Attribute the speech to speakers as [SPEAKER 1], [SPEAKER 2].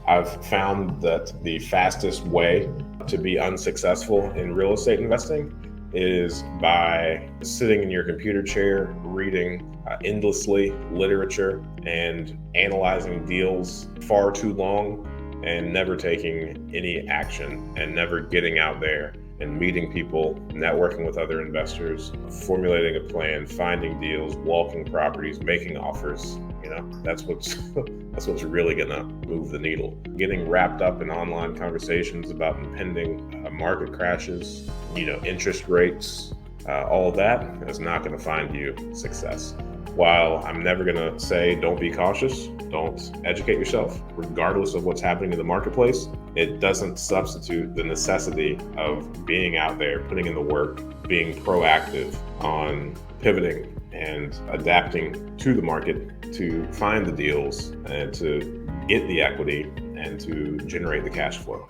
[SPEAKER 1] I've found that the fastest way to be unsuccessful in real estate investing is by sitting in your computer chair, reading endlessly literature and analyzing deals far too long and never taking any action and never getting out there and meeting people, networking with other investors, formulating a plan, finding deals, walking properties, making offers. That's what's that's what's really gonna move the needle. Getting wrapped up in online conversations about impending market crashes, interest rates, all of that is not gonna find you success. While I'm never gonna say don't be cautious, don't educate yourself, regardless of what's happening in the marketplace, it doesn't substitute the necessity of being out there, putting in the work, being proactive on pivoting and adapting to the market to find the deals and to get the equity and to generate the cash flow.